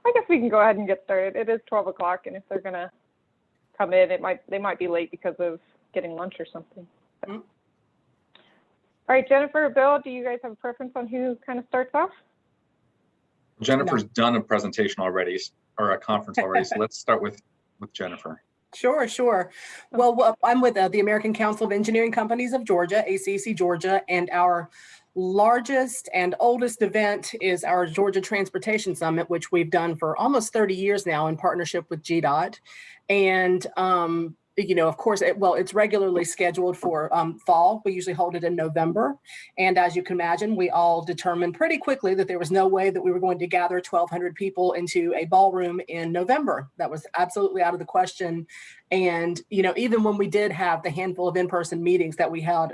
I guess we can go ahead and get started. It is 12 o'clock, and if they're going to come in, they might be late because of getting lunch or something. So. All right, Jennifer, Bill, do you guys have a preference on who kind of starts off? Jennifer's done a presentation already, or a conference already, so let's start with Jennifer. Sure. Well, I'm with the American Council of Engineering Companies of Georgia, ACEC Georgia, and our largest and oldest event is our Georgia Transportation Summit, which we've done for almost 30 years now in partnership with GAITE. And of course, it's regularly scheduled for fall. We usually hold it in November. And as you can imagine, we all determined pretty quickly that there was no way that we were going to gather 1,200 people into a ballroom in November. That was absolutely out of the question. And, even when we did have the handful of in-person meetings that we held,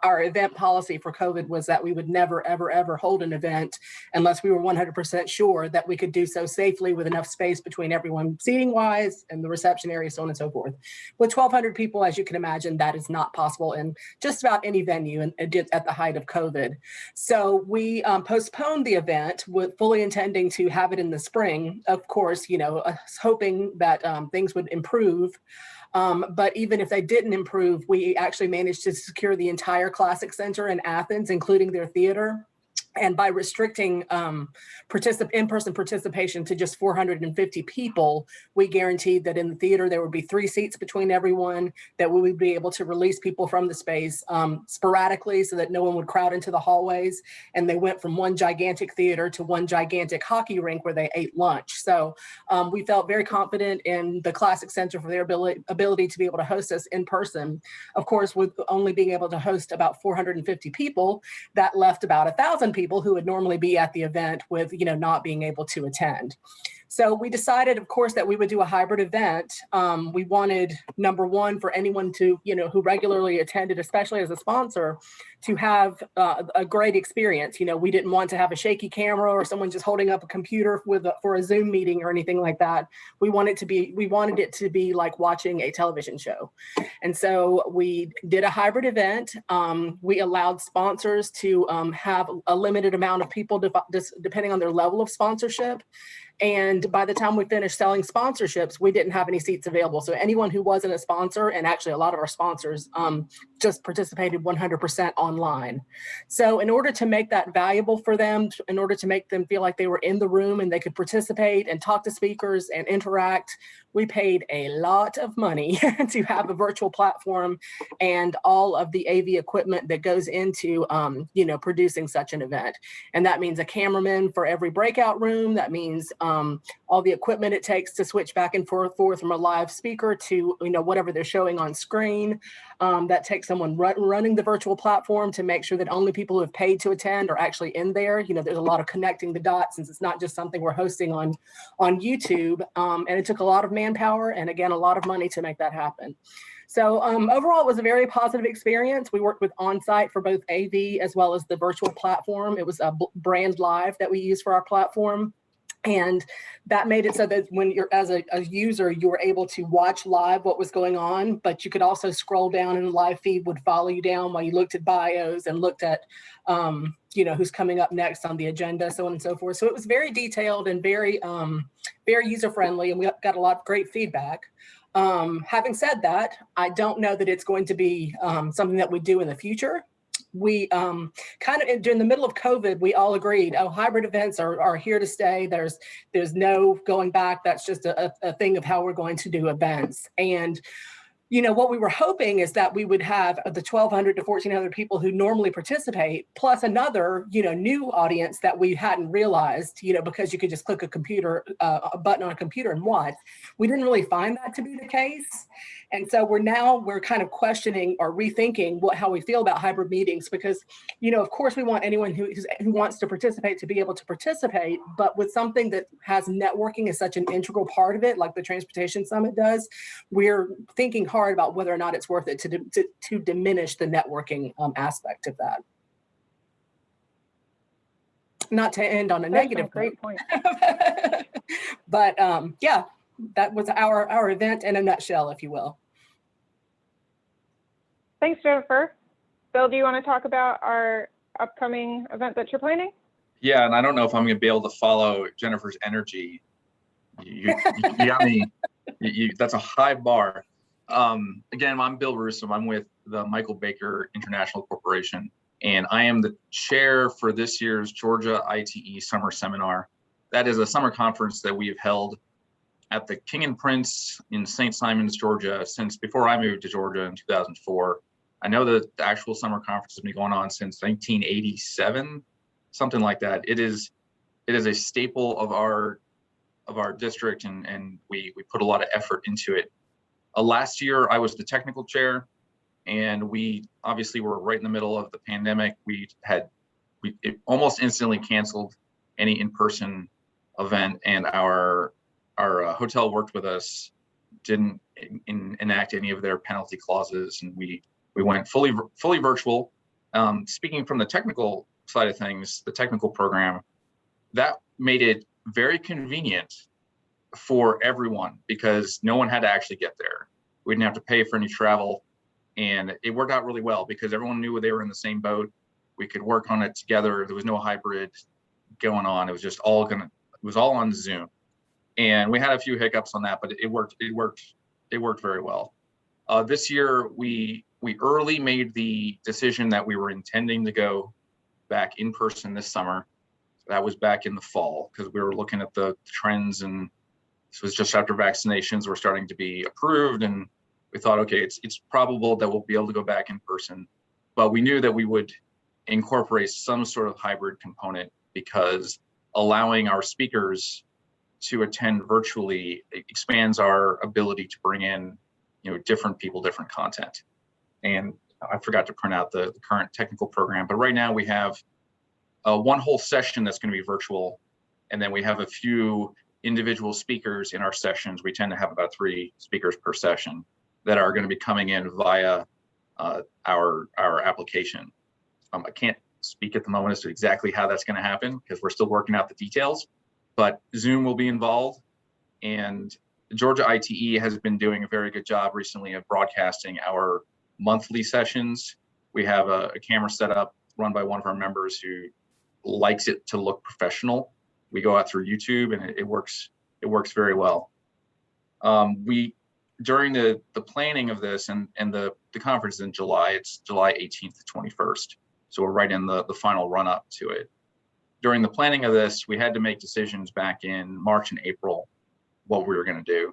our event policy for COVID was that we would never, ever, ever hold an event unless we were 100% sure that we could do so safely with enough space between everyone seating-wise and the reception area, so on and so forth. With 1,200 people, as you can imagine, that is not possible in just about any venue at the height of COVID. So we postponed the event with fully intending to have it in the spring, of course, hoping that things would improve. But even if they didn't improve, we actually managed to secure the entire Classic Center in Athens, including their theater. And by restricting in-person participation to just 450 people, we guaranteed that in the theater there would be 3 seats between everyone, that we would be able to release people from the space sporadically so that no one would crowd into the hallways. And they went from one gigantic theater to one gigantic hockey rink where they ate lunch. So we felt very confident in the Classic Center for their ability to be able to host us in person. Of course, with only being able to host about 450 people, that left about 1,000 people who would normally be at the event with, not being able to attend. So we decided, of course, that we would do a hybrid event. We wanted, number one, for anyone to, who regularly attended, especially as a sponsor, to have a great experience. We didn't want to have a shaky camera or someone just holding up a computer for a Zoom meeting or anything like that. We wanted it to be like watching a television show. And so we did a hybrid event. We allowed sponsors to have a limited amount of people depending on their level of sponsorship. And by the time we finished selling sponsorships, we didn't have any seats available. So anyone who wasn't a sponsor, and actually a lot of our sponsors just participated 100% online. So in order to make that valuable for them, in order to make them feel like they were in the room and they could participate and talk to speakers and interact, we paid a lot of money to have a virtual platform and all of the AV equipment that goes into, producing such an event. And that means a cameraman for every breakout room. That means all the equipment it takes to switch back and forth from a live speaker to, whatever they're showing on screen. That takes someone running the virtual platform to make sure that only people who have paid to attend are actually in there. There's a lot of connecting the dots since it's not just something we're hosting on YouTube. And it took a lot of manpower and, again, a lot of money to make that happen. So overall, it was a very positive experience. We worked with OnSite for both AV as well as the virtual platform. It was a Brand Live that we use for our platform. And that made it so that when you're, as a user, you were able to watch live what was going on, but you could also scroll down and the live feed would follow you down while you looked at bios and looked at, who's coming up next on the agenda, so on and so forth. So it was very detailed and very user-friendly, and we got a lot of great feedback. Having said that, I don't know that it's going to be something that we do in the future. We during the middle of COVID, we all agreed, hybrid events are here to stay. There's no going back. That's just a thing of how we're going to do events. And what we were hoping is that we would have the 1,200 to 1,400 people who normally participate, plus another, new audience that we hadn't realized, because you could just click a button on a computer and watch. We didn't really find that to be the case. And so we're kind of questioning or rethinking how we feel about hybrid meetings, because, of course, we want anyone who wants to participate to be able to participate, but with something that has networking as such an integral part of it, like the Transportation Summit does, we're thinking hard about whether or not it's worth it to diminish the networking aspect of that. Not to end on a negative great point. But yeah, that was our event in a nutshell, if you will. Thanks, Jennifer. Bill, do you want to talk about our upcoming event that you're planning? Yeah, and I don't know if I'm going to be able to follow Jennifer's energy. You got me. That's a high bar. Again, I'm Bill Russo. I'm with the Michael Baker International Corporation, and I am the chair for this year's Georgia ITE Summer Seminar. That is a summer conference that we have held at the King and Prince in St. Simons, Georgia, since before I moved to Georgia in 2004. I know that the actual summer conference has been going on since 1987. Something like that. It is a staple of our district, and we put a lot of effort into it. Last year I was the technical chair, and we obviously were right in the middle of the pandemic. It almost instantly canceled any in-person event, and our hotel worked with us, didn't enact any of their penalty clauses, and we went fully virtual. Speaking from the technical side of things, the technical program, that made it very convenient for everyone because no one had to actually get there. We didn't have to pay for any travel, and it worked out really well because everyone knew they were in the same boat. We could work on it together. There was no hybrid going on. It was just all on Zoom, and we had a few hiccups on that, but it worked very well. This year we early made the decision that we were intending to go back in person this summer. That was back in the fall because we were looking at the trends, and this was just after vaccinations were starting to be approved, and we thought, okay, it's probable that we'll be able to go back in person, but we knew that we would incorporate some sort of hybrid component because allowing our speakers to attend virtually expands our ability to bring in, different people, different content. And I forgot to print out the current technical program, but right now we have one whole session that's going to be virtual, and then we have a few individual speakers in our sessions. We tend to have about 3 speakers per session that are going to be coming in via our application. I can't speak at the moment as to exactly how that's going to happen because we're still working out the details, but Zoom will be involved, and Georgia ITE has been doing a very good job recently of broadcasting our monthly sessions. We have a camera set up run by one of our members who likes it to look professional. We go out through YouTube, and it works very well. During the planning of this and the conference in July, it's July 18th to 21st. So we're right in the final run up to it. During the planning of this, we had to make decisions back in March and April what we were going to do.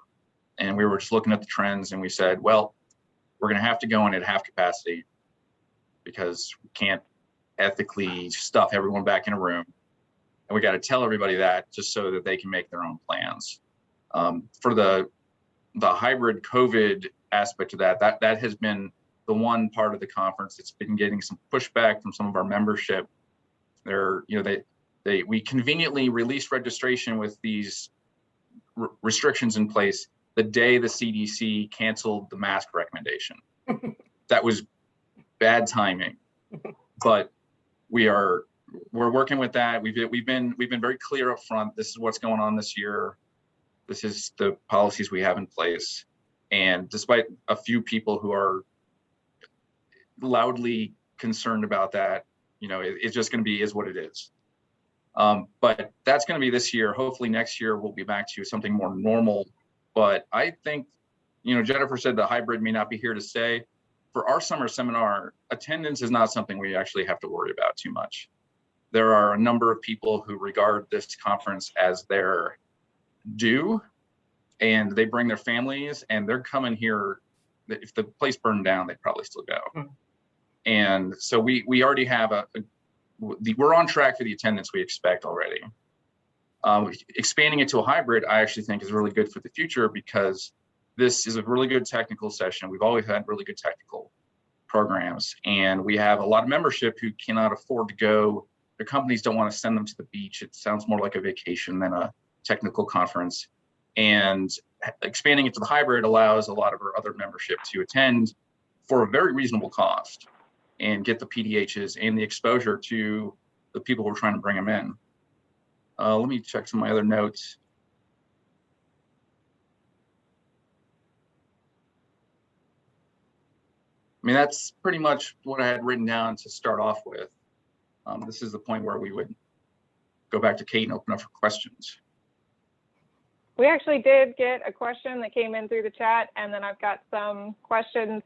And we were just looking at the trends, and we said, well, we're going to have to go in at half capacity because we can't ethically stuff everyone back in a room. And we got to tell everybody that just so that they can make their own plans. For the hybrid COVID aspect of that has been the one part of the conference that's been getting some pushback from some of our membership. We conveniently released registration with these restrictions in place the day the CDC canceled the mask recommendation. That was bad timing, but we're working with that. We've been very clear up front. This is what's going on this year. This is the policies we have in place. And despite a few people who are loudly concerned about that, it's just going to be is what it is. But that's going to be this year. Hopefully next year we'll be back to something more normal. But I think, Jennifer said the hybrid may not be here to stay. For our summer seminar, attendance is not something we actually have to worry about too much. There are a number of people who regard this conference as their due, and they bring their families, and they're coming here. If the place burned down, they'd probably still go. And so we already have we're on track for the attendance we expect already. Expanding it to a hybrid, I actually think is really good for the future because this is a really good technical session. We've always had really good technical programs, and we have a lot of membership who cannot afford to go. Their companies don't want to send them to the beach. It sounds more like a vacation than a technical conference. And expanding it to the hybrid allows a lot of our other membership to attend for a very reasonable cost and get the PDHs and the exposure to the people who are trying to bring them in. Let me check some of my other notes. I mean, that's pretty much what I had written down to start off with. This is the point where we would go back to Kate and open up for questions. We actually did get a question that came in through the chat, and then I've got some questions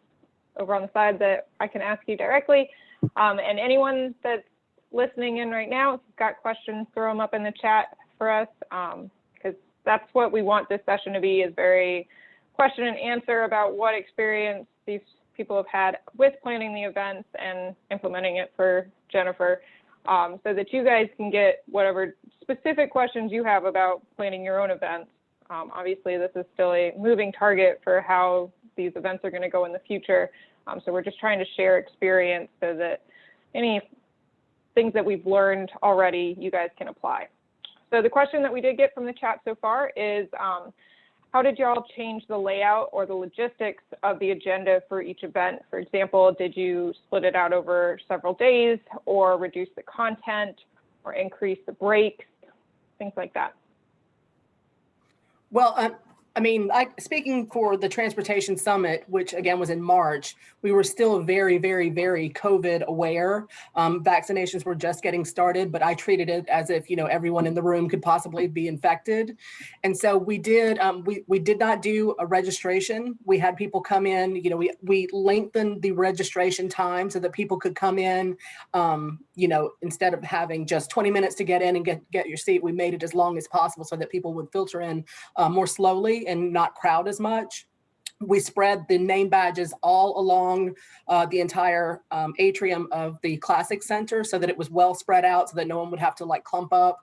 over on the side that I can ask you directly. And anyone that's listening in right now, if you've got questions, throw them up in the chat for us, because that's what we want this session to be, is very question and answer about what experience these people have had with planning the events and implementing it for Jennifer, so that you guys can get whatever specific questions you have about planning your own events. Obviously, this is still a moving target for how these events are going to go in the future. So we're just trying to share experience so that any things that we've learned already, you guys can apply. So the question that we did get from the chat so far is, how did y'all change the layout or the logistics of the agenda for each event? For example, did you split it out over several days, or reduce the content, or increase the breaks, things like that? Well, I mean, speaking for the Transportation Summit, which again was in March, we were still very, very, very COVID aware. Vaccinations were just getting started, but I treated it as if, you know, everyone in the room could possibly be infected. And so we did, we did not do a registration. We had people come in, you know, we lengthened the registration time so that people could come in, you know, instead of having just 20 minutes to get in and get your seat, we made it as long as possible so that people would filter in more slowly and not crowd as much. We spread the name badges all along the entire atrium of the Classic Center so that it was well spread out, so that no one would have to like clump up.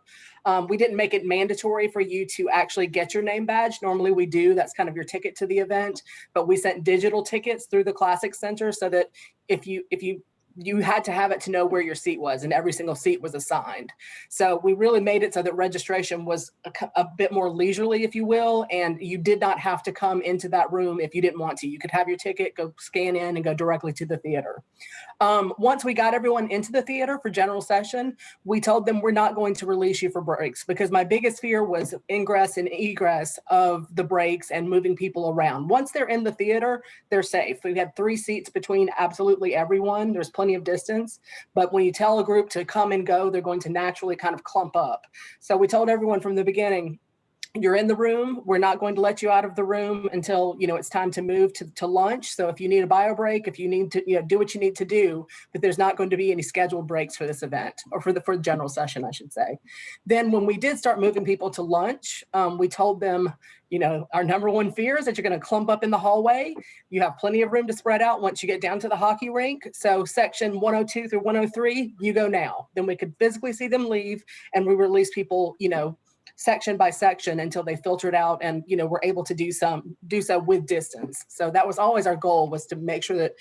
We didn't make it mandatory for you to actually get your name badge. Normally we do, that's kind of your ticket to the event, but we sent digital tickets through the Classic Center so that if you had to have it to know where your seat was, and every single seat was assigned. So we really made it so that registration was a bit more leisurely, if you will, and you did not have to come into that room if you didn't want to. You could have your ticket, go scan in, and go directly to the theater. Once we got everyone into the theater for general session, we told them we're not going to release you for breaks, because my biggest fear was ingress and egress of the breaks and moving people around. Once they're in the theater, they're safe. We had 3 seats between absolutely everyone. There's plenty of distance, but when you tell a group to come and go, they're going to naturally kind of clump up. So we told everyone from the beginning, you're in the room. We're not going to let you out of the room until, you know, it's time to move to lunch. So if you need a bio break, if you need to, you know, do what you need to do, but there's not going to be any scheduled breaks for this event, or for the general session, I should say. Then when we did start moving people to lunch, we told them, you know, our #1 fear is that you're going to clump up in the hallway. You have plenty of room to spread out once you get down to the hockey rink. So section 102 through 103, you go now. Then we could physically see them leave, and we release people, you know, section by section until they filtered out and, you know, were able to do so with distance. So that was always our goal, was to make sure that,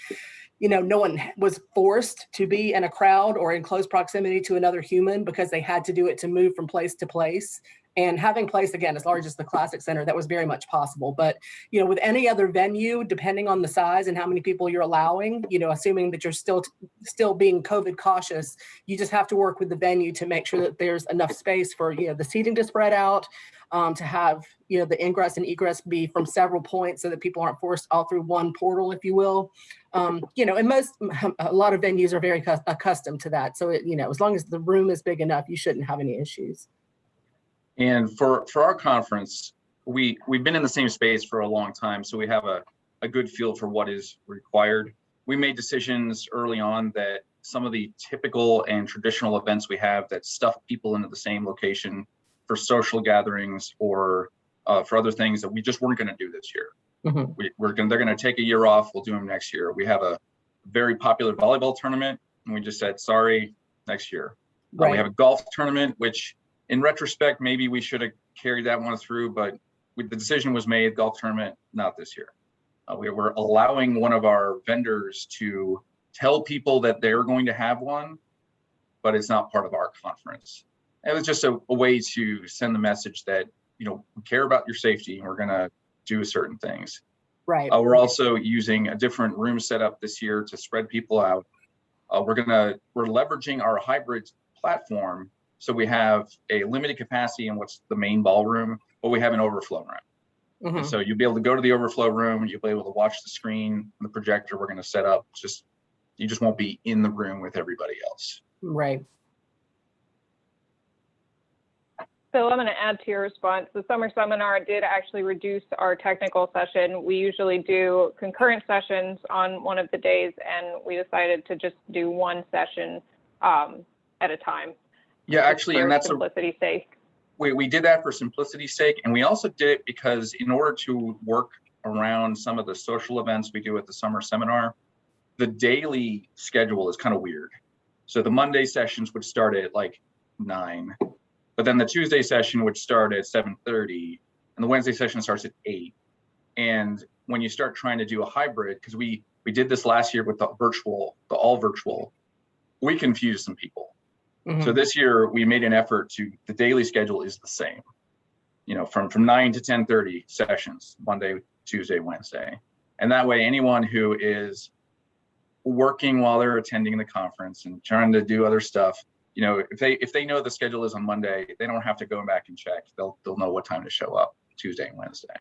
you know, no one was forced to be in a crowd or in close proximity to another human because they had to do it to move from place to place. And having place, again, as large as the Classic Center, that was very much possible. But, you know, with any other venue, depending on the size and how many people you're allowing, you know, assuming that you're still being COVID cautious, you just have to work with the venue to make sure that there's enough space for, you know, the seating to spread out, to have, you know, the ingress and egress be from several points so that people aren't forced all through one portal, if you will. You know, and a lot of venues are very accustomed to that. So, you know, as long as the room is big enough, you shouldn't have any issues. And for our conference, we've been in the same space for a long time, so we have a good feel for what is required. We made decisions early on that some of the typical and traditional events we have that stuff people into the same location for social gatherings or for other things that we just weren't going to do this year. Mm-hmm. They're going to take a year off. We'll do them next year. We have a very popular volleyball tournament, and we just said, sorry, next year. Right. We have a golf tournament, which in retrospect, maybe we should have carried that one through, but the decision was made, golf tournament, not this year. We were allowing one of our vendors to tell people that they're going to have one, but it's not part of our conference. It was just a way to send the message that, you know, we care about your safety and we're going to do certain things. Right. We're also using a different room setup this year to spread people out. We're leveraging our hybrid platform. So we have a limited capacity in what's the main ballroom, but we have an overflow room. Mm-hmm. So you'll be able to go to the overflow room, you'll be able to watch the screen and the projector we're going to set up. You just won't be in the room with everybody else. Right. Bill, I'm going to add to your response. The summer seminar did actually reduce our technical session. We usually do concurrent sessions on one of the days, and we decided to just do one session at a time. Yeah, actually, and that's simplicity's sake. We did that for simplicity's sake, and we also did it because in order to work around some of the social events we do at the summer seminar, the daily schedule is kind of weird. So the Monday sessions would start at like 9. But then the Tuesday session would start at 7:30, and the Wednesday session starts at 8. And when you start trying to do a hybrid, because we did this last year with the all virtual, we confused some people. Mm-hmm. So this year we made an effort the daily schedule is the same, from 9 to 10:30 sessions, Monday, Tuesday, Wednesday. And that way anyone who is working while they're attending the conference and trying to do other stuff, if they know the schedule is on Monday, they don't have to go back and check. They'll know what time to show up Tuesday and Wednesday.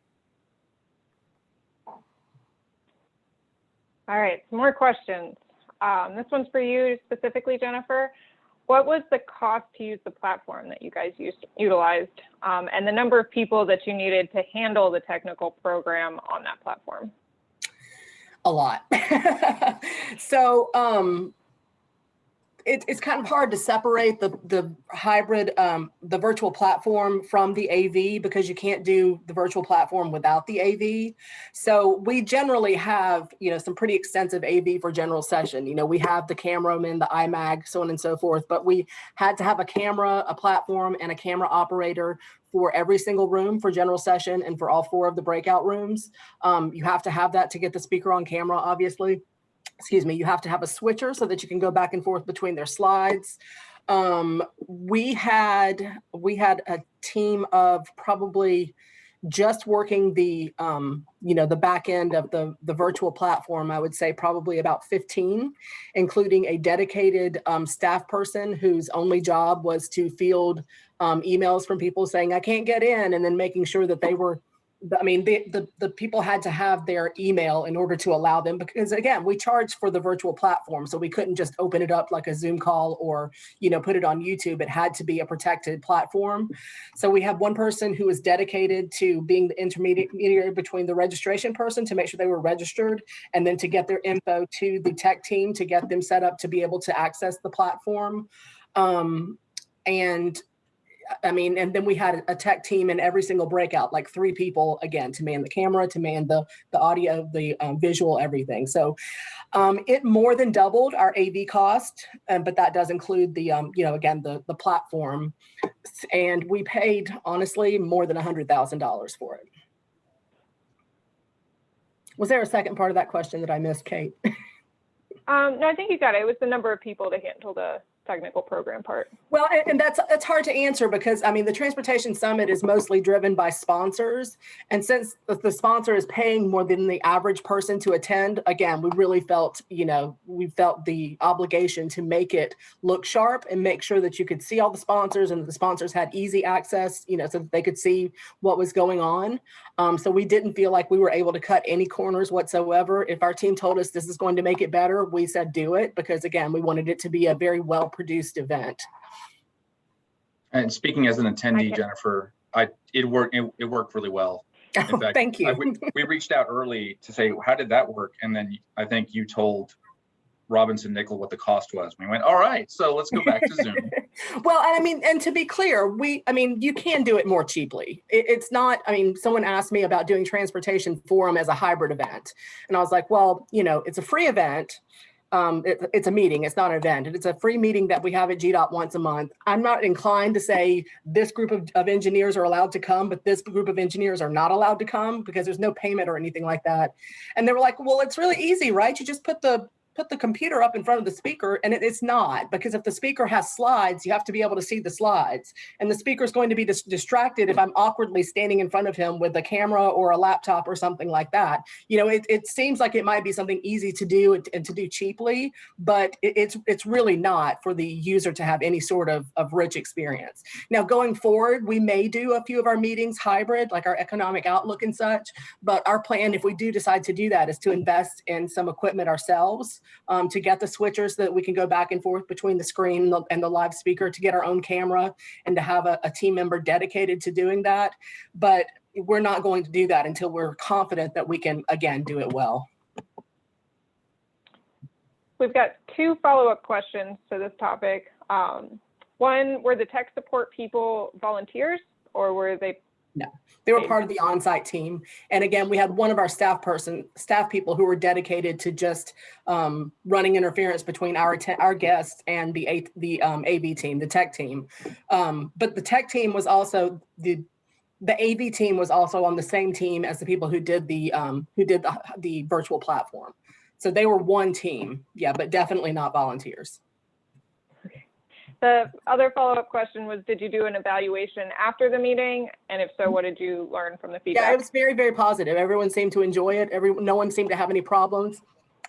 All right, some more questions. This one's for you specifically, Jennifer. What was the cost to use the platform that you guys utilized, and the number of people that you needed to handle the technical program on that platform? A lot. So it's kind of hard to separate the hybrid, the virtual platform from the AV, because you can't do the virtual platform without the AV. So we generally have, some pretty extensive AV for general session. We have the cameraman, the iMag, so on and so forth, but we had to have a camera, a platform, and a camera operator for every single room for general session and for all 4 of the breakout rooms. You have to have that to get the speaker on camera, obviously. Excuse me, you have to have a switcher so that you can go back and forth between their slides. We had a team of probably just working the back end of the virtual platform. I would say probably about 15, including a dedicated staff person whose only job was to field emails from people saying, I can't get in, and then making sure that they were, the people had to have their email in order to allow them, because again, we charge for the virtual platform. So we couldn't just open it up like a Zoom call or, put it on YouTube. It had to be a protected platform. So we have one person who is dedicated to being the intermediary between the registration person to make sure they were registered, and then to get their info to the tech team to get them set up to be able to access the platform. And then we had a tech team in every single breakout, like 3 people, again, to man the camera, to man the audio, the visual, everything. So it more than doubled our AV cost, but that does include the, again, the platform. And we paid, honestly, more than $100,000 for it. Was there a second part of that question that I missed, Kate? No, I think you got it. It was the number of people to handle the technical program part. Well, and that's hard to answer because, the Transportation Summit is mostly driven by sponsors. And since the sponsor is paying more than the average person to attend, again, we really felt, we felt the obligation to make it look sharp and make sure that you could see all the sponsors and the sponsors had easy access, so that they could see what was going on. So we didn't feel like we were able to cut any corners whatsoever. If our team told us this is going to make it better, we said do it, because again, we wanted it to be a very well-produced event. And speaking as an attendee, Jennifer, it worked really well. In fact, thank you. We reached out early to say, how did that work? And then I think you told Robinson Nickel what the cost was. We went, all right, so let's go back to Zoom. Well, and to be clear, you can do it more cheaply. It's not, someone asked me about doing Transportation Forum as a hybrid event. And I was like, well, it's a free event. It's a meeting, it's not an event. It's a free meeting that we have at GDOT once a month. I'm not inclined to say this group of engineers are allowed to come, but this group of engineers are not allowed to come, because there's no payment or anything like that. And they were like, well, it's really easy, right? You just put the computer up in front of the speaker, and it's not, because if the speaker has slides, you have to be able to see the slides, and the speaker is going to be distracted if I'm awkwardly standing in front of him with a camera or a laptop or something like that. It seems like it might be something easy to do and to do cheaply, but it's really not for the user to have any sort of rich experience. Now, going forward, we may do a few of our meetings hybrid, like our economic outlook and such, but our plan, if we do decide to do that, is to invest in some equipment ourselves. to get the switchers so that we can go back and forth between the screen and the live speaker, to get our own camera, and to have a team member dedicated to doing that. But we're not going to do that until we're confident that we can, again, do it well. We've got 2 follow-up questions to this topic. One, were the tech support people volunteers, or were they? No, they were part of the on-site team. And again, we had one of our staff people who were dedicated to just running interference between our guests and the AV team, the tech team. But the tech team was also the AV team was also on the same team as the people who did the virtual platform. So they were one team, yeah, but definitely not volunteers. The other follow-up question was, did you do an evaluation after the meeting? And if so, what did you learn from the feedback? Yeah, it was very, very positive. Everyone seemed to enjoy it. No one seemed to have any problems.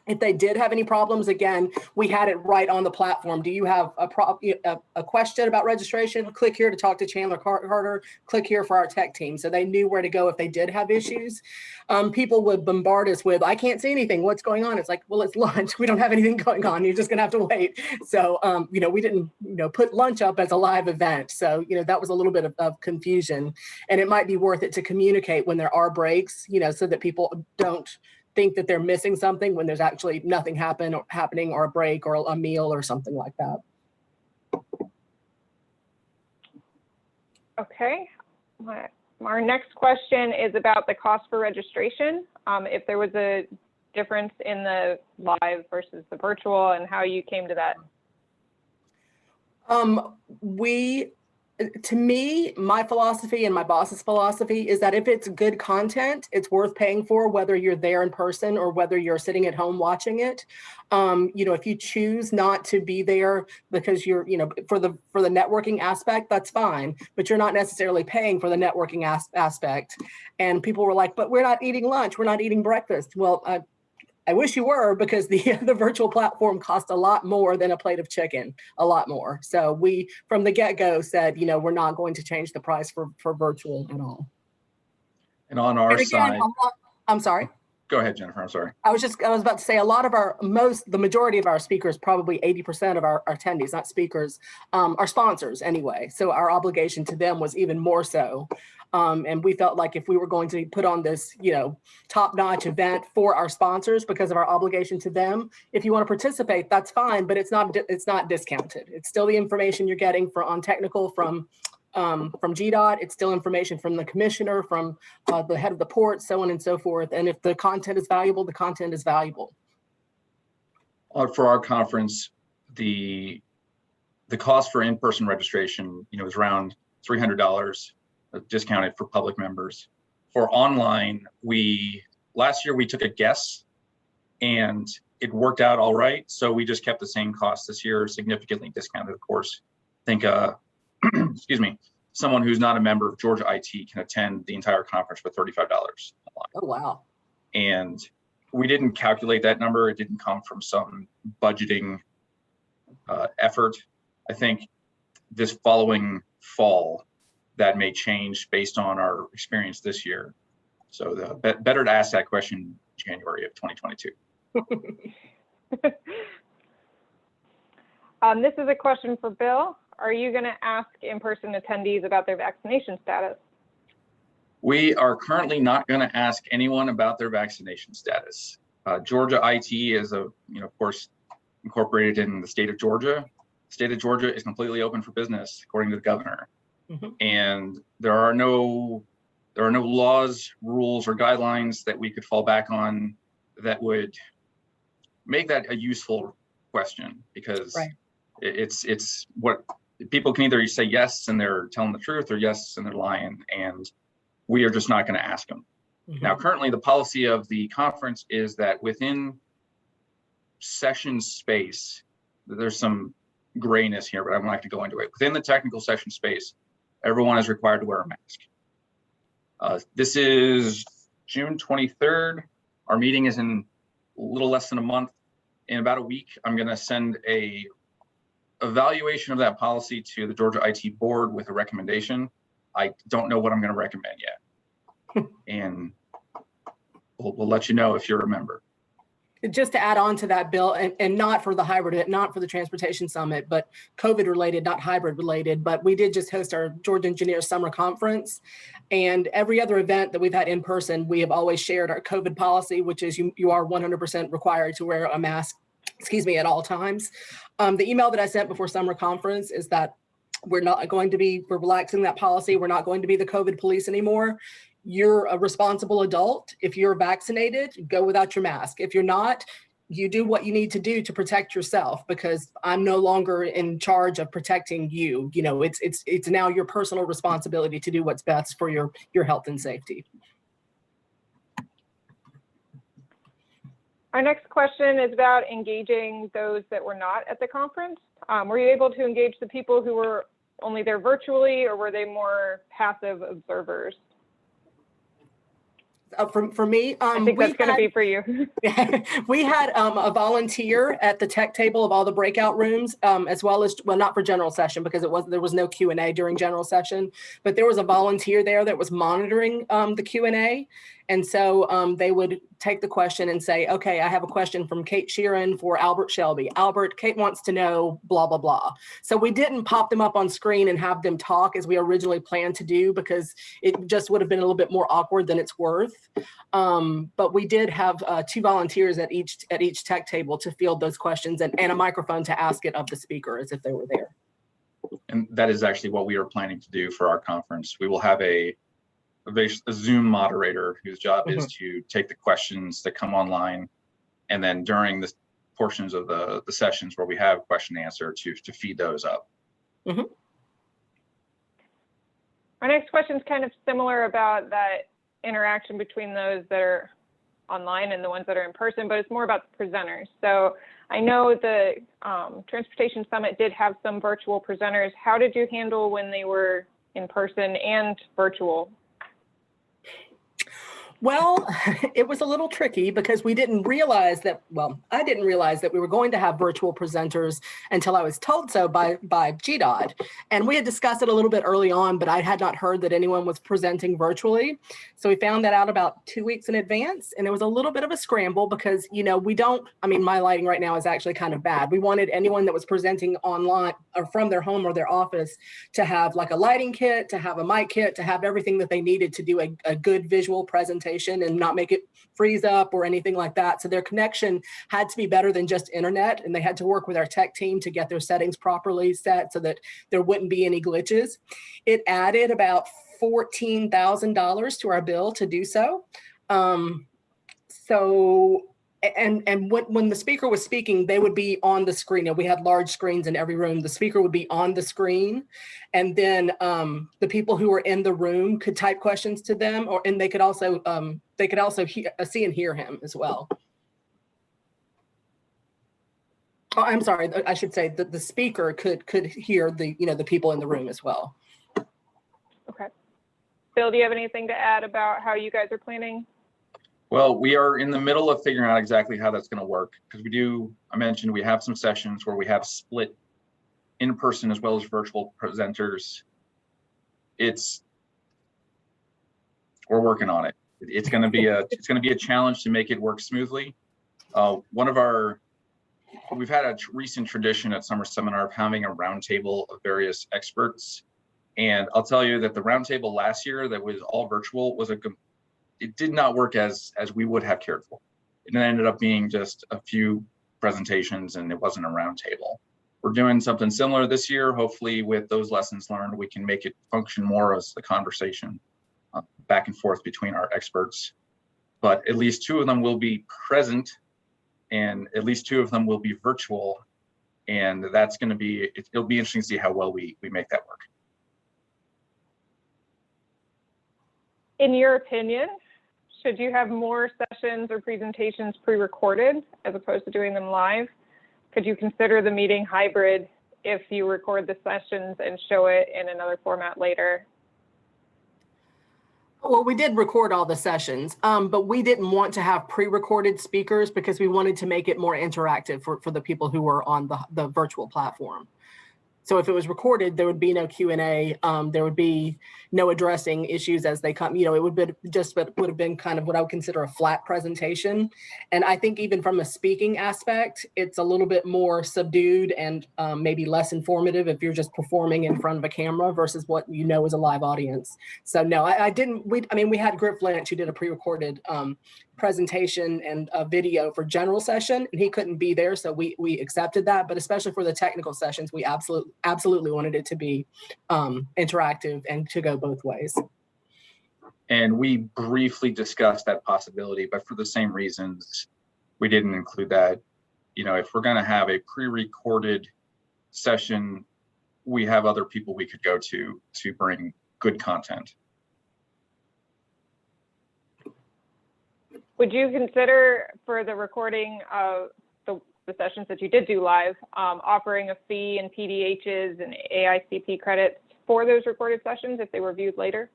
If they did have any problems, again, we had it right on the platform. Do you have a question about registration? Click here to talk to Chandler Carter. Click here for our tech team. So they knew where to go if they did have issues. People would bombard us with, I can't see anything. What's going on? It's like, well, it's lunch. We don't have anything going on. You're just going to have to wait. So, we didn't, put lunch up as a live event. So, that was a little bit of confusion. And it might be worth it to communicate when there are breaks, so that people don't think that they're missing something when there's actually nothing happening, or a break, or a meal, or something like that. Okay. Our next question is about the cost for registration. If there was a difference in the live versus the virtual, and how you came to that. To me, my philosophy and my boss's philosophy is that if it's good content, it's worth paying for, whether you're there in person or whether you're sitting at home watching it. If you choose not to be there because you're, for the networking aspect, that's fine, but you're not necessarily paying for the networking aspect. And people were like, but we're not eating lunch, we're not eating breakfast. Well, I wish you were, because the virtual platform cost a lot more than a plate of chicken, a lot more. So we, from the get-go, said, we're not going to change the price for virtual at all. And on our side, I'm sorry. Go ahead, Jennifer. I'm sorry. I was about to say, the majority of our speakers, probably 80% of our attendees, not speakers, are sponsors anyway. So our obligation to them was even more so. And we felt like if we were going to put on this, top-notch event for our sponsors because of our obligation to them, if you want to participate, that's fine, but it's not discounted. It's still the information you're getting on technical from GDOT. It's still information from the commissioner, from the head of the port, so on and so forth. And if the content is valuable, the content is valuable. For our conference, the cost for in-person registration, is around $300. Discounted for public members. For online, last year we took a guess and it worked out all right. So we just kept the same cost this year, significantly discounted, of course. Think, excuse me, someone who's not a member of Georgia IT can attend the entire conference for $35 online. Oh, wow. And we didn't calculate that number. It didn't come from some budgeting effort. I think this following fall, that may change based on our experience this year. So better to ask that question January of 2022. This is a question for Bill. Are you going to ask in-person attendees about their vaccination status? We are currently not going to ask anyone about their vaccination status. Georgia IT is, of course, incorporated in the state of Georgia. The state of Georgia is completely open for business, according to the governor. Mm-hmm. And there are no laws, rules, or guidelines that we could fall back on that would make that a useful question, because right. It's what people can either say yes and they're telling the truth, or yes and they're lying, and we are just not going to ask them. Mm-hmm. Now, currently, the policy of the conference is that within session space, there's some grayness here, but I'm not going to go into it. Within the technical session space, everyone is required to wear a mask. This is June 23rd. Our meeting is in a little less than a month. In about a week, I'm going to send a evaluation of that policy to the Georgia IT board with a recommendation. I don't know what I'm going to recommend yet. And we'll let you know if you're a member. Just to add on to that, Bill, and not for the hybrid, not for the Transportation Summit, but COVID related, not hybrid related, but we did just host our Georgia Engineers Summer Conference. And every other event that we've had in person, we have always shared our COVID policy, which is you are 100% required to wear a mask, at all times. The email that I sent before summer conference is that we're relaxing that policy. We're not going to be the COVID police anymore. You're a responsible adult. If you're vaccinated, go without your mask. If you're not, you do what you need to do to protect yourself, because I'm no longer in charge of protecting you. You know, it's now your personal responsibility to do what's best for your health and safety. Our next question is about engaging those that were not at the conference. Were you able to engage the people who were only there virtually, or were they more passive observers? For me, I think that's going to be for you. We had a volunteer at the tech table of all the breakout rooms, as well as, well, not for general session because there was no Q&A during general session, but there was a volunteer there that was monitoring the Q&A. And so they would take the question and say, okay, I have a question from Kate Shearin for Albert Shelby. Albert, Kate wants to know blah, blah, blah. So we didn't pop them up on screen and have them talk as we originally planned to do, because it just would have been a little bit more awkward than it's worth. But we did have 2 volunteers at each tech table to field those questions, and a microphone to ask it of the speaker as if they were there. And that is actually what we are planning to do for our conference. We will have a Zoom moderator whose job is to take the questions that come online, and then during the portions of the sessions where we have question and answer to feed those up. Our next question is kind of similar about that interaction between those that are online and the ones that are in person, but it's more about the presenters. So I know the Transportation Summit did have some virtual presenters. How did you handle when they were in person and virtual? Well, it was a little tricky because we didn't realize that, well, I didn't realize that we were going to have virtual presenters until I was told so by GDOT. And we had discussed it a little bit early on, but I had not heard that anyone was presenting virtually. So we found that out about 2 weeks in advance. And it was a little bit of a scramble because, you know, my lighting right now is actually kind of bad. We wanted anyone that was presenting online or from their home or their office to have like a lighting kit, to have a mic kit, to have everything that they needed to do a good visual presentation and not make it freeze up or anything like that. So their connection had to be better than just internet, and they had to work with our tech team to get their settings properly set so that there wouldn't be any glitches. It added about $14,000 to our bill to do so. And when the speaker was speaking, they would be on the screen. You know, we had large screens in every room. The speaker would be on the screen, and then the people who were in the room could type questions to them, and they could also see and hear him as well. Oh, I'm sorry. I should say that the speaker could hear the people in the room as well. Okay. Bill, do you have anything to add about how you guys are planning? Well, we are in the middle of figuring out exactly how that's going to work, because I mentioned we have some sessions where we have split in-person as well as virtual presenters. We're working on it. It's going to be a challenge to make it work smoothly. We've had a recent tradition at Summer Seminar of having a roundtable of various experts. And I'll tell you that the roundtable last year that was all virtual it did not work as we would have cared for. It ended up being just a few presentations, and it wasn't a roundtable. We're doing something similar this year. Hopefully with those lessons learned, we can make it function more as the conversation back and forth between our experts. But at least 2 of them will be present, and at least 2 of them will be virtual. And that's going to be, it'll be interesting to see how well we make that work. In your opinion, should you have more sessions or presentations pre-recorded as opposed to doing them live? Could you consider the meeting hybrid if you record the sessions and show it in another format later? Well, we did record all the sessions, but we didn't want to have pre-recorded speakers because we wanted to make it more interactive for the people who were on the virtual platform. So if it was recorded, there would be no Q&A. There would be no addressing issues as they come. It would have been kind of what I would consider a flat presentation. And I think even from a speaking aspect, it's a little bit more subdued and maybe less informative if you're just performing in front of a camera versus what is a live audience. So no, I didn't. We had Griff Lynch who did a pre-recorded presentation and a video for general session, and he couldn't be there, so we accepted that. But especially for the technical sessions, we absolutely wanted it to be interactive and to go both ways. And we briefly discussed that possibility, but for the same reasons, we didn't include that. If we're going to have a pre-recorded session, we have other people we could go to bring good content. Would you consider, for the recording of the sessions that you did do live, offering a fee in PDHs and AICP credits for those recorded sessions if they were viewed later?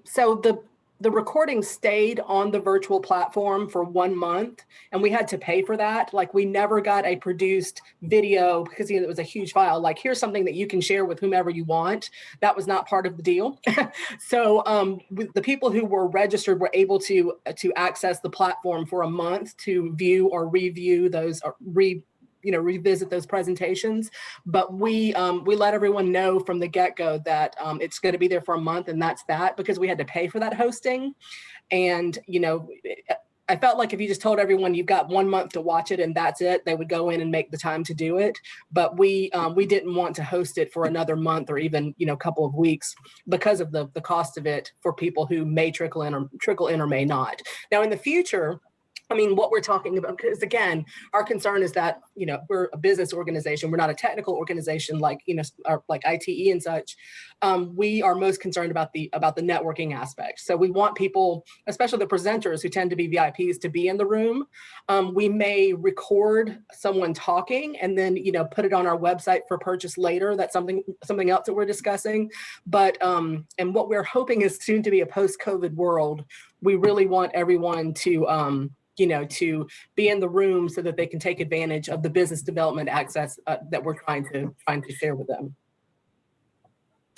So the recording stayed on the virtual platform for 1 month, and we had to pay for that. Like, we never got a produced video because it was a huge file. Like, here's something that you can share with whomever you want. That was not part of the deal. So the people who were registered were able to access the platform for a month to view or review those, or revisit those presentations. But we let everyone know from the get-go that it's going to be there for a month, and that's that, because we had to pay for that hosting. And I felt like if you just told everyone you've got 1 month to watch it and that's it, they would go in and make the time to do it. But we didn't want to host it for another month or even a couple of weeks because of the cost of it for people who may trickle in or may not. Now in the future, what we're talking about, because again, our concern is that, we're a business organization. We're not a technical organization like ITE and such. We are most concerned about the networking aspect. So we want people, especially the presenters who tend to be VIPs, to be in the room. We may record someone talking and then, put it on our website for purchase later. That's something else that we're discussing. But, and what we're hoping is soon to be a post-COVID world. We really want everyone to, to be in the room so that they can take advantage of the business development access that we're trying to share with them.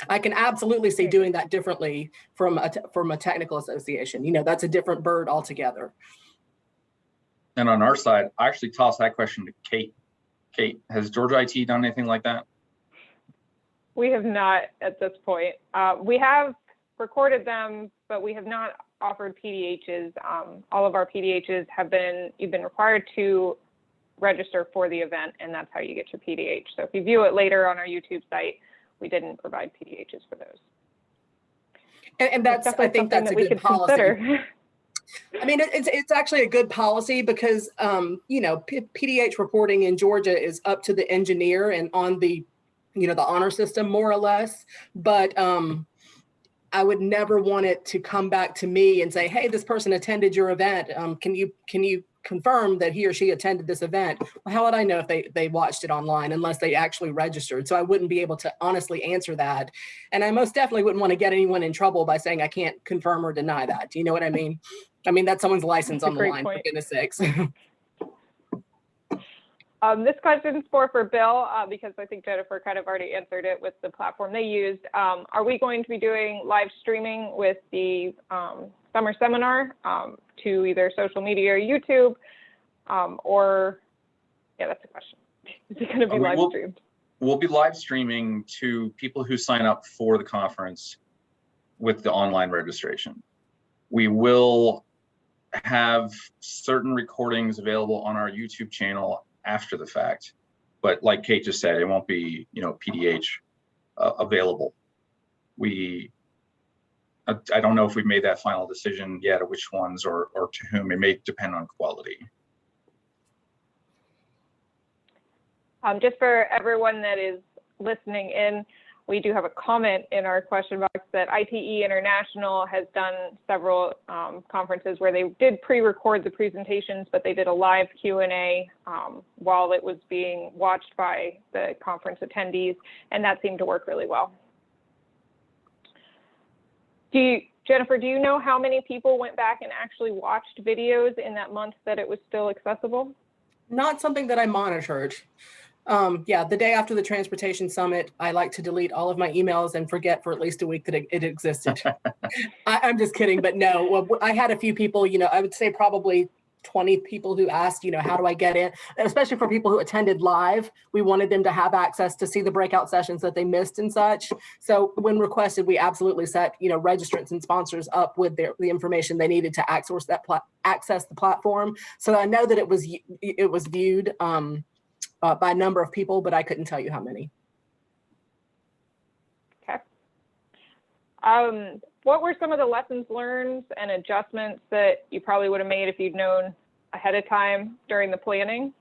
I can absolutely see doing that differently from a technical association. That's a different bird altogether. And on our side, I actually tossed that question to Kate. Kate, has Georgia IT done anything like that? We have not at this point. We have recorded them, but we have not offered PDHs. All of our PDHs you've been required to register for the event, and that's how you get your PDH. So if you view it later on our YouTube site, we didn't provide PDHs for those. And that's I think that's a good policy. Consider. It's actually a good policy because PDH reporting in Georgia is up to the engineer and on the the honor system more or less, but I would never want it to come back to me and say, hey, this person attended your event. Can you confirm that he or she attended this event? Well, how would I know if they watched it online unless they actually registered? So I wouldn't be able to honestly answer that. And I most definitely wouldn't want to get anyone in trouble by saying I can't confirm or deny that. Do you know what I mean? That's someone's license on the line, for goodness sakes. This question is for Bill, because I think Jennifer kind of already answered it with the platform they used. Are we going to be doing live streaming with the summer seminar to either social media or YouTube? That's the question. Is it going to be live streamed? We'll be live streaming to people who sign up for the conference with the online registration. We will have certain recordings available on our YouTube channel after the fact, but like Kate just said, it won't be PDH available. I don't know if we've made that final decision yet, or which ones or to whom. It may depend on quality. Just for everyone that is listening in, we do have a comment in our question box that ITE International has done several conferences where they did pre-record the presentations, but they did a live Q&A while it was being watched by the conference attendees, and that seemed to work really well. Jennifer, do you know how many people went back and actually watched videos in that month that it was still accessible? Not something that I monitored. Yeah, the day after the Transportation Summit, I like to delete all of my emails and forget for at least a week that it existed. I'm just kidding, but no, well, I had a few people, I would say probably 20 people who asked, how do I get in? Especially for people who attended live, we wanted them to have access to see the breakout sessions that they missed and such. So when requested, we absolutely set, registrants and sponsors up with the information they needed to access the platform. So I know that it was viewed by a number of people, but I couldn't tell you how many. Okay. What were some of the lessons learned and adjustments that you probably would have made if you'd known ahead of time during the planning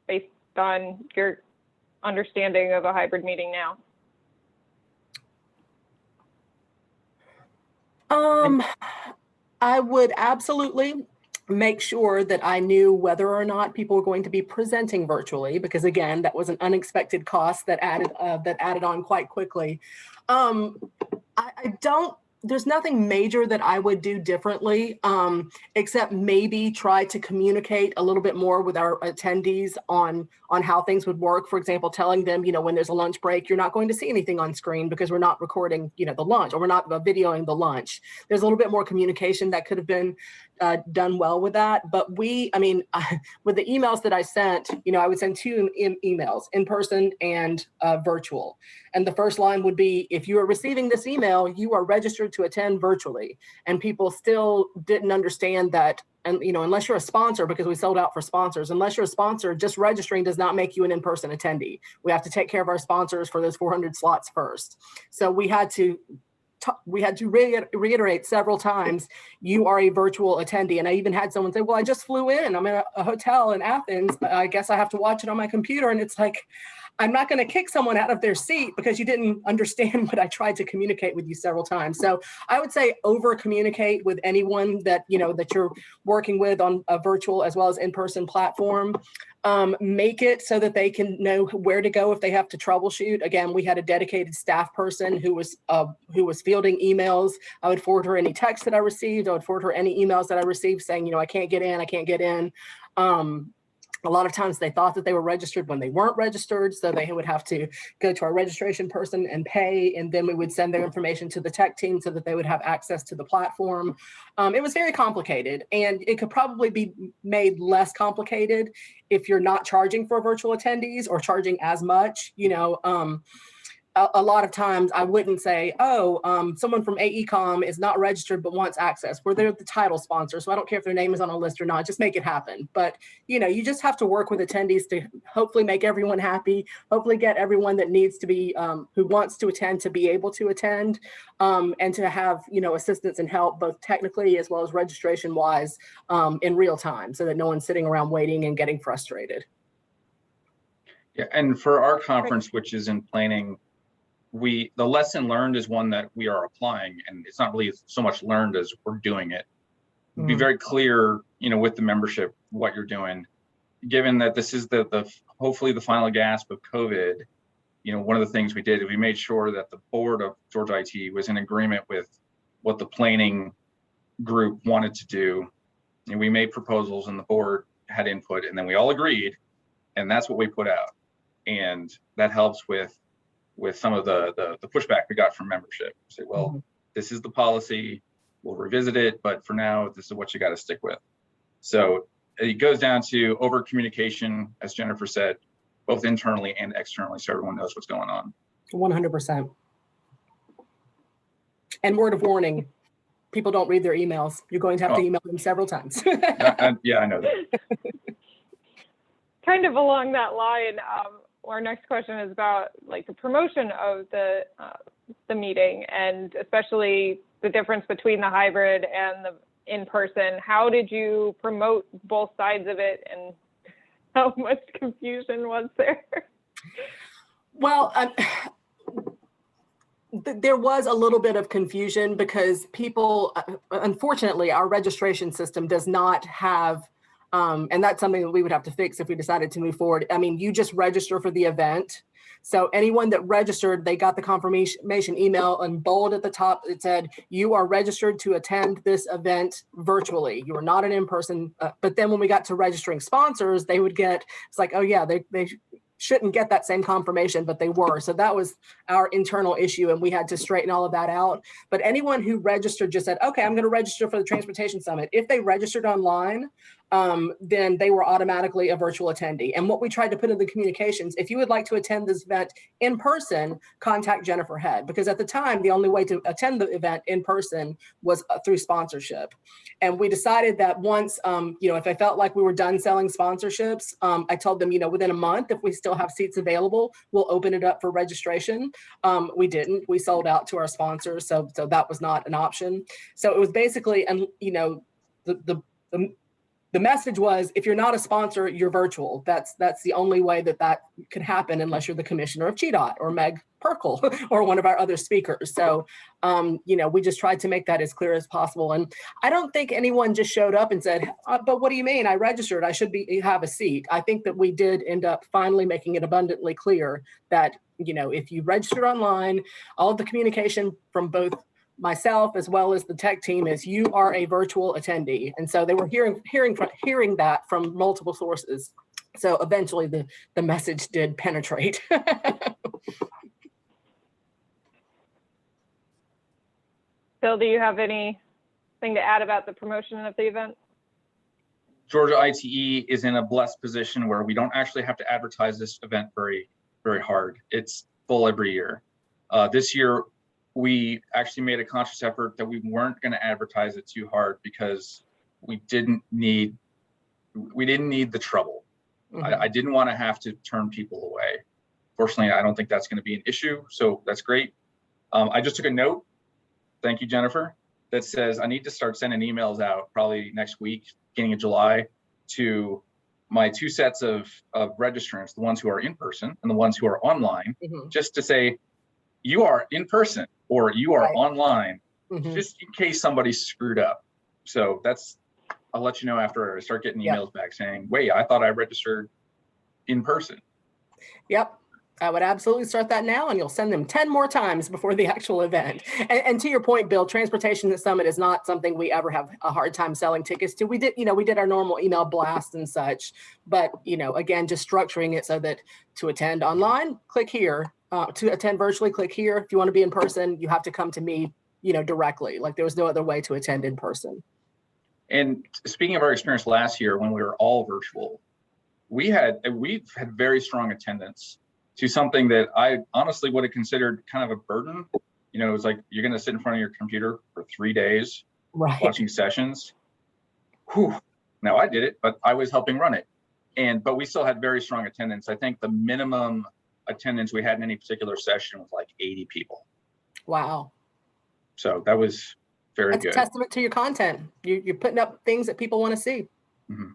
based on your understanding of a hybrid meeting now? I would absolutely make sure that I knew whether or not people were going to be presenting virtually, because again, that was an unexpected cost that added on quite quickly. There's nothing major that I would do differently, except maybe try to communicate a little bit more with our attendees on how things would work. For example, telling them, when there's a lunch break, you're not going to see anything on screen because we're not recording, the lunch, or we're not videoing the lunch. There's a little bit more communication that could have been done well with that. But with the emails that I sent, I would send two emails, in person and virtual. And the first line would be, if you are receiving this email, you are registered to attend virtually. And people still didn't understand that. And, unless you're a sponsor, because we sold out for sponsors, unless you're a sponsor, just registering does not make you an in-person attendee. We have to take care of our sponsors for those 400 slots first. So we had to reiterate several times, you are a virtual attendee. And I even had someone say, well, I just flew in. I'm in a hotel in Athens. I guess I have to watch it on my computer. And it's like, I'm not going to kick someone out of their seat because you didn't understand what I tried to communicate with you several times. So I would say over communicate with anyone that, that you're working with on a virtual as well as in-person platform. Make it so that they can know where to go if they have to troubleshoot. Again, we had a dedicated staff person who was fielding emails. I would forward her any texts that I received. I would forward her any emails that I received saying, I can't get in. A lot of times they thought that they were registered when they weren't registered. So they would have to go to our registration person and pay. And then we would send their information to the tech team so that they would have access to the platform. It was very complicated, and it could probably be made less complicated if you're not charging for virtual attendees or charging as much, a lot of times I wouldn't say, someone from AECOM is not registered but wants access. Where they're the title sponsor, so I don't care if their name is on a list or not, just make it happen. But, you just have to work with attendees to hopefully make everyone happy, hopefully get everyone that needs to be, who wants to attend, to be able to attend, and to have, assistance and help both technically as well as registration wise in real time, so that no one's sitting around waiting and getting frustrated. Yeah, and for our conference, which is in planning, the lesson learned is one that we are applying, and it's not really so much learned as we're doing it. Be very clear, with the membership, what you're doing, given that this is the hopefully the final gasp of COVID. One of the things we did is we made sure that the board of Georgia IT was in agreement with what the planning group wanted to do. And we made proposals and the board had input, and then we all agreed, and that's what we put out. And that helps with some of the pushback we got from membership. Say, well, this is the policy, we'll revisit it, but for now, this is what you got to stick with. So it goes down to over communication, as Jennifer said, both internally and externally, so everyone knows what's going on. 100%. And word of warning, people don't read their emails. You're going to have to email them several times. Yeah, I know that. Kind of along that line, our next question is about the promotion of the meeting, and especially the difference between the hybrid and the in-person. How did you promote both sides of it, and how much confusion was there? Well, there was a little bit of confusion because people, unfortunately, our registration system does not have, and that's something that we would have to fix if we decided to move forward. You just register for the event. So anyone that registered, they got the confirmation email, and bold at the top, it said, you are registered to attend this event virtually. You are not an in-person. But then when we got to registering sponsors, they would get, it's like, oh yeah, shouldn't get that same confirmation, but they were. So that was our internal issue, and we had to straighten all of that out. But anyone who registered just said, okay, I'm going to register for the Transportation Summit. If they registered online, then they were automatically a virtual attendee. And what we tried to put in the communications, if you would like to attend this event in person, contact Jennifer Head, because at the time, the only way to attend the event in person was through sponsorship. And we decided that once, if I felt like we were done selling sponsorships, I told them, within a month, if we still have seats available, we'll open it up for registration. We didn't. We sold out to our sponsors, so that was not an option. So it was basically, and the message was, if you're not a sponsor, you're virtual. That's the only way that could happen, unless you're the commissioner of GDOT or Meg Perkle or one of our other speakers. So, we just tried to make that as clear as possible. And I don't think anyone just showed up and said, but what do you mean? I registered, I should have a seat. I think that we did end up finally making it abundantly clear that, if you registered online, all of the communication from both myself as well as the tech team is you are a virtual attendee. And so they were hearing that from multiple sources. So eventually the message did penetrate. Bill, do you have anything to add about the promotion of the event? Georgia ITE is in a blessed position where we don't actually have to advertise this event very, very hard. It's full every year. This year, we actually made a conscious effort that we weren't going to advertise it too hard because we didn't need the trouble. Mm-hmm. I didn't want to have to turn people away. Fortunately, I don't think that's going to be an issue, so that's great. I just took a note, thank you, Jennifer, that says I need to start sending emails out probably next week, beginning of July, to my two sets of registrants, the ones who are in person and the ones who are online, mm-hmm. just to say, you are in person or you are online, mm-hmm. just in case somebody's screwed up. So I'll let you know after I start getting emails back saying, wait, I thought I registered in person. Yep. I would absolutely start that now, and you'll send them 10 more times before the actual event. And to your point, Bill, Transportation Summit is not something we ever have a hard time selling tickets to. We did our normal email blast and such, but again, just structuring it so that to attend online, click here. To attend virtually, click here. If you want to be in person, you have to come to me, directly. Like there was no other way to attend in person. And speaking of our experience last year when we were all virtual, we've had very strong attendance to something that I honestly would have considered kind of a burden. It's like you're going to sit in front of your computer for 3 days watching sessions. Whew. Now I did it, but I was helping run it. But we still had very strong attendance. I think the minimum attendance we had in any particular session was like 80 people. Wow. So that was very good. That's a testament to your content. You're putting up things that people want to see. Mm-hmm.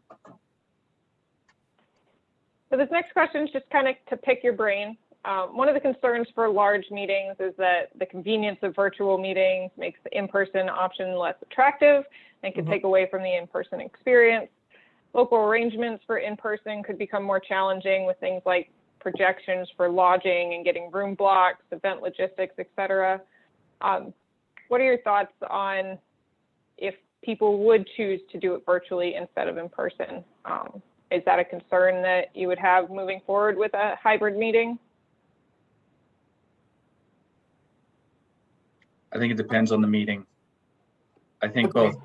So this next question is just kind of to pick your brain. One of the concerns for large meetings is that the convenience of virtual meetings makes the in-person option less attractive and can mm-hmm. take away from the in-person experience. Local arrangements for in-person could become more challenging with things like projections for lodging and getting room blocks, event logistics, etc. What are your thoughts on if people would choose to do it virtually instead of in person? Is that a concern that you would have moving forward with a hybrid meeting? I think it depends on the meeting. I think both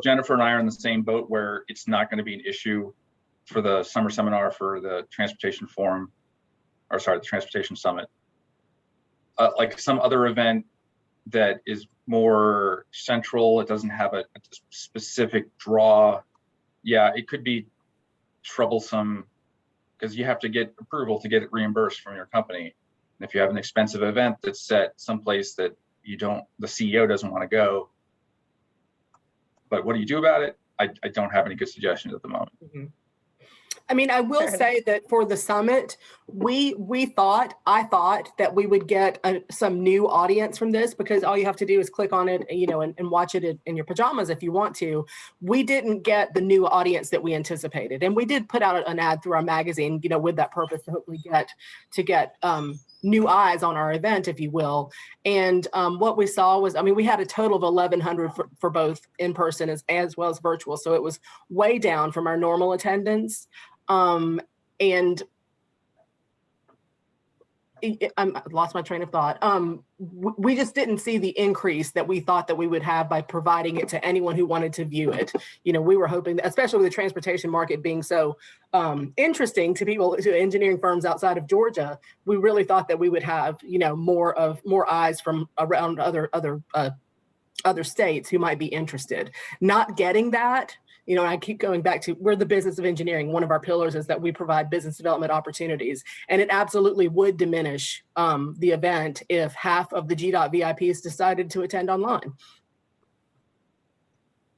Jennifer and I are in the same boat where it's not going to be an issue for the summer seminar for the Transportation Forum, the Transportation Summit. Like some other event that is more central, it doesn't have a specific draw. Yeah, it could be troublesome because you have to get approval to get it reimbursed from your company. And if you have an expensive event that's set someplace that the CEO doesn't want to go, but what do you do about it? I don't have any good suggestions at the moment. Mm-hmm. I mean, I will say that for the summit, I thought that we would get some new audience from this, because all you have to do is click on it, and watch it in your pajamas if you want to. We didn't get the new audience that we anticipated. And we did put out an ad through our magazine, with that purpose to hopefully get new eyes on our event, if you will. And what we saw was, we had a total of 1,100 for both in person as well as virtual. So it was way down from our normal attendance. And I lost my train of thought. We just didn't see the increase that we thought that we would have by providing it to anyone who wanted to view it. You know, we were hoping that, especially with the transportation market being so interesting to people, to engineering firms outside of Georgia, we really thought that we would have, you know, more eyes from around other states who might be interested. Not getting that, you know, and I keep going back to, we're the business of engineering. One of our pillars is that we provide business development opportunities, and it absolutely would diminish the event if half of the GDOT VIPs decided to attend online.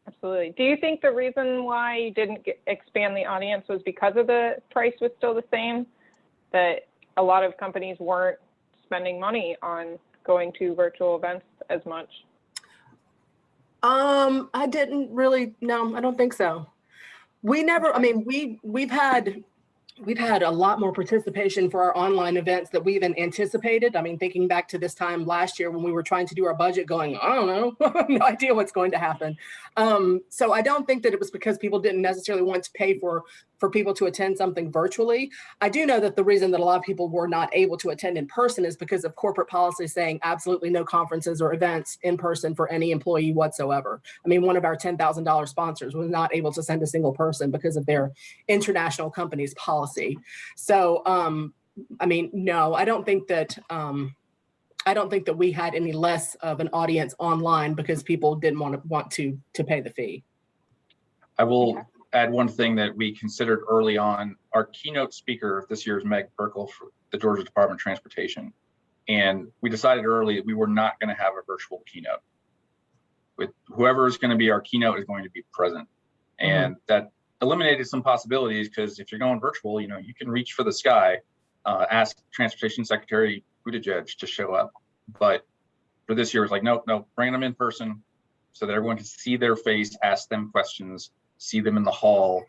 Absolutely. Do you think the reason why you didn't expand the audience was because of the price was still the same? That a lot of companies weren't spending money on going to virtual events as much? I didn't really, no, I don't think so. We never, I mean, we've had a lot more participation for our online events that we even anticipated. I mean, thinking back to this time last year when we were trying to do our budget going, I don't know, no idea what's going to happen. So I don't think that it was because people didn't necessarily want to pay for people to attend something virtually. I do know that the reason that a lot of people were not able to attend in person is because of corporate policy saying absolutely no conferences or events in person for any employee whatsoever. I mean, one of our $10,000 sponsors was not able to send a single person because of their international company's policy. So, I mean, no, I don't think that we had any less of an audience online because people didn't want to pay the fee. I will add one thing that we considered early on. Our keynote speaker this year is Meg Burkle for the Georgia Department of Transportation. And we decided early that we were not going to have a virtual keynote. With whoever is going to be our keynote is going to be present. And that eliminated some possibilities, because if you're going virtual, you know, you can reach for the sky, ask Transportation Secretary Buttigieg to show up. But for this year, it's like, nope, bring them in person so that everyone can see their face, ask them questions, see them in the hall,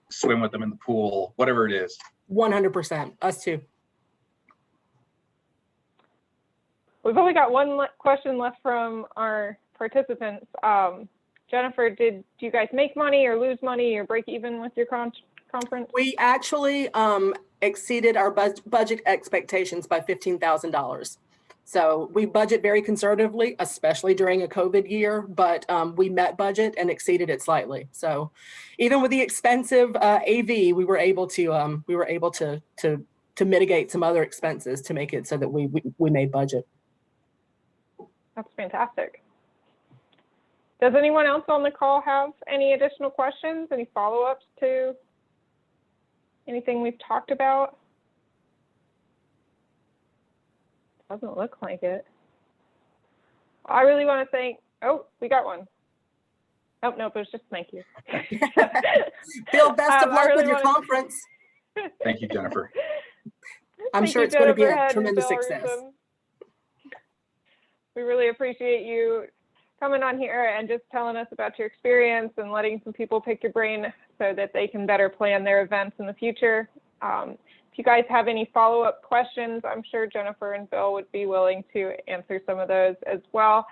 swim with them in the pool, whatever it is. 100%, us too. We've only got one question left from our participants. Jennifer, do you guys make money or lose money or break even with your conference? We actually exceeded our budget expectations by $15,000. So we budget very conservatively, especially during a COVID year, but we met budget and exceeded it slightly. So even with the expensive AV, we were able to mitigate some other expenses to make it so that we made budget. That's fantastic. Does anyone else on the call have any additional questions, any follow-ups to anything we've talked about? Doesn't look like it. I really want to thank, oh, we got one. Oh, nope, it was just thank you. Bill, best of luck with your conference. Thank you, Jennifer. I'm sure it's going to be a tremendous success. We really appreciate you coming on here and just telling us about your experience and letting some people pick your brain so that they can better plan their events in the future. If you guys have any follow-up questions, I'm sure Jennifer and Bill would be willing to answer some of those as well.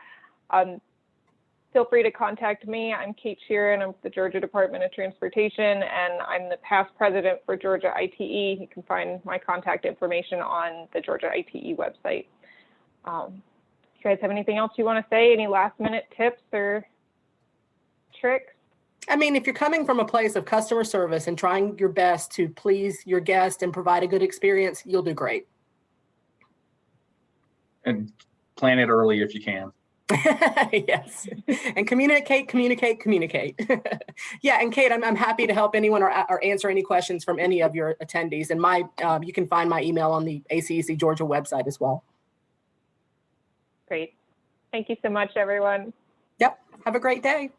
Feel free to contact me. I'm Kate Shearin. I'm with the Georgia Department of Transportation, and I'm the past president for Georgia ITE. You can find my contact information on the Georgia ITE website. You guys have anything else you want to say? Any last-minute tips or tricks? I mean, if you're coming from a place of customer service and trying your best to please your guest and provide a good experience, you'll do great. And plan it early if you can. Yes. And communicate. Yeah, and Kate, I'm happy to help anyone or answer any questions from any of your attendees. And you can find my email on the ACEC Georgia website as well. Great. Thank you so much, everyone. Yep. Have a great day.